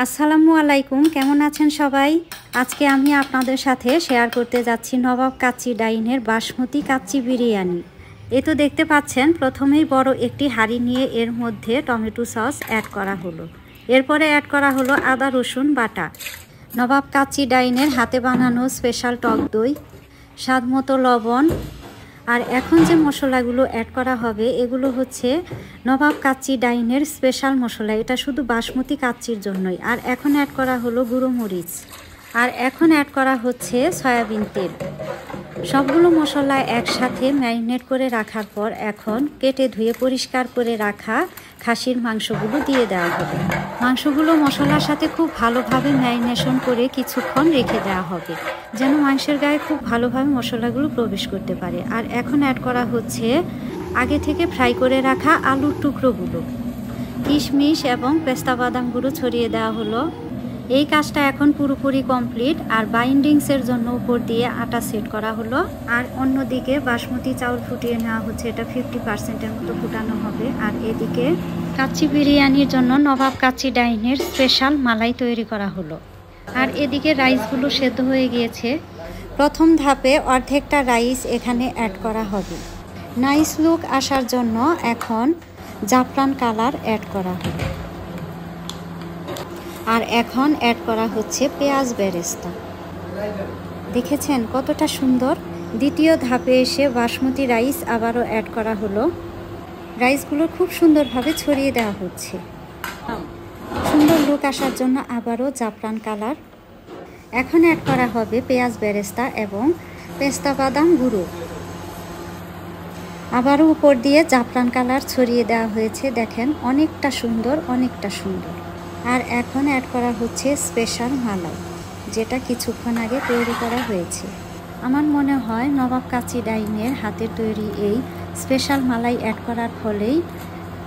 আসসালামু আলাইকুম, কেমন আছেন সবাই? আজকে আমি আপনাদের সাথে শেয়ার করতে যাচ্ছি নবাব কাচ্চি ডাইনের বাসমতি কাচ্চি বিরিয়ানি। এ তো দেখতে পাচ্ছেন, প্রথমেই বড় একটি হাঁড়ি নিয়ে এর মধ্যে টমেটো সস অ্যাড করা হলো। এরপরে অ্যাড করা হলো আদা রসুন বাটা, নবাব কাচ্চি ডাইনের হাতে বানানো স্পেশাল টক দই, স্বাদ মতো লবণ। আর এখন যে মশলাগুলো অ্যাড করা হবে এগুলো হচ্ছে নবাব কাচ্চি ডাইনের স্পেশাল মশলা, এটা শুধু বাসমতি কাচ্চির জন্যই। আর এখন অ্যাড করা হলো গুঁড়ো মরিচ, আর এখন অ্যাড করা হচ্ছে সয়াবিন তেল। সবগুলো মশলা একসাথে ম্যারিনেট করে রাখার পর এখন কেটে ধুয়ে পরিষ্কার করে রাখা খাসির মাংসগুলো দিয়ে দেওয়া হবে। মাংসগুলো মশলার সাথে খুব ভালোভাবে ম্যারিনেশন করে কিছুক্ষণ রেখে দেওয়া হবে, যেন মাংসের গায়ে খুব ভালোভাবে মশলাগুলো প্রবেশ করতে পারে। আর এখন অ্যাড করা হচ্ছে আগে থেকে ফ্রাই করে রাখা আলুর টুকরোগুলো, কিশমিশ এবং পেস্তা বাদামগুলো ছড়িয়ে দেওয়া হলো। এই কাজটা এখন পুরোপুরি কমপ্লিট। আর বাইন্ডিংসের জন্য উপর দিয়ে আটা সেট করা হলো। আর অন্যদিকে বাসমতি চাউল ফুটিয়ে নেওয়া হচ্ছে, এটা 50%-এর মতো ফুটানো হবে। আর এদিকে কাচ্চি বিরিয়ানির জন্য নবাব কাচ্চি ডাইনের স্পেশাল মালাই তৈরি করা হলো। আর এদিকে রাইসগুলো সেদ্ধ হয়ে গিয়েছে। প্রথম ধাপে অর্ধেকটা রাইস এখানে অ্যাড করা হবে। নাইস লুক আসার জন্য এখন জাফরান কালার অ্যাড করা হবে। আর এখন অ্যাড করা হচ্ছে পেঁয়াজ বেরেস্তা। দেখেছেন কতটা সুন্দর। দ্বিতীয় ধাপে এসে বাসমতি রাইস আবারও অ্যাড করা হলো। রাইসগুলো খুব সুন্দরভাবে ছড়িয়ে দেওয়া হচ্ছে। সুন্দর লুক আসার জন্য আবারও জাফরান কালার। এখন অ্যাড করা হবে পেঁয়াজ বেরেস্তা এবং পেস্তা বাদাম গুঁড়ো। আবারও উপর দিয়ে জাফরান কালার ছড়িয়ে দেওয়া হয়েছে। দেখেন অনেকটা সুন্দর, অনেকটা সুন্দর। আর এখন অ্যাড করা হচ্ছে স্পেশাল মালাই, যেটা কিছুক্ষণ আগে তৈরি করা হয়েছে। আমার মনে হয় নবাব কাচ্চি ডাইনের হাতের তৈরি এই স্পেশাল মালাই অ্যাড করার ফলেই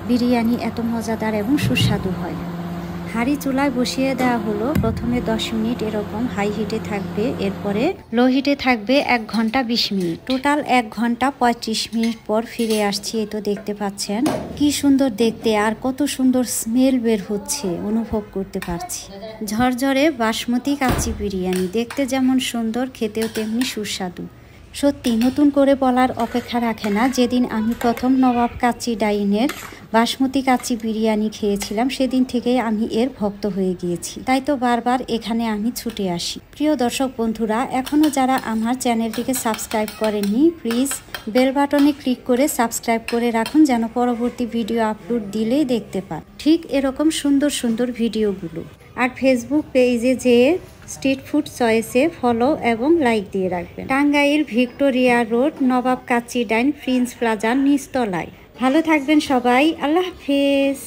বিরিয়ানি এত মজাদার এবং সুস্বাদু হয়। হাঁড়ি চুলায় বসিয়ে দেওয়া হলো। প্রথমে 10 মিনিট এরকম হাই হিটে থাকবে, এরপরে লো হিটে থাকবে 1 ঘন্টা 20 মিনিট। টোটাল 1 ঘন্টা 35 মিনিট পর ফিরে আসছি। এই তো দেখতে পাচ্ছেন কি সুন্দর দেখতে, আর কত সুন্দর স্মেল বের হচ্ছে, অনুভব করতে পারছি। ঝরঝরে বাসমতি কাচ্চি বিরিয়ানি দেখতে যেমন সুন্দর, খেতেও তেমনি সুস্বাদু। সত্যি নতুন করে বলার অপেক্ষা রাখে না। যেদিন আমি প্রথম নবাব কাচ্চি ডাইনের বাসমতি কাচ্চি বিরিয়ানি খেয়েছিলাম, সেদিন থেকেই আমি এর ভক্ত হয়ে গিয়েছি। তাই তো বারবার এখানে আমি ছুটে আসি। প্রিয় দর্শক বন্ধুরা, এখনও যারা আমার চ্যানেলটিকে সাবস্ক্রাইব করেননি, প্লিজ বেল বাটনে ক্লিক করে সাবস্ক্রাইব করে রাখুন, যেন পরবর্তী ভিডিও আপলোড দিলেই দেখতে পান ঠিক এরকম সুন্দর সুন্দর ভিডিওগুলো। আর ফেসবুক পেজে যেয়ে স্ট্রিট ফুড চয়েসে ফলো এবং লাইক দিয়ে রাখবেন। টাঙ্গাইল ভিক্টোরিয়া রোড, নবাব কাচ্চি ডাইন, প্রিন্স প্লাজার নিচতলায়। ভালো থাকবেন সবাই, আল্লাহ হাফেজ।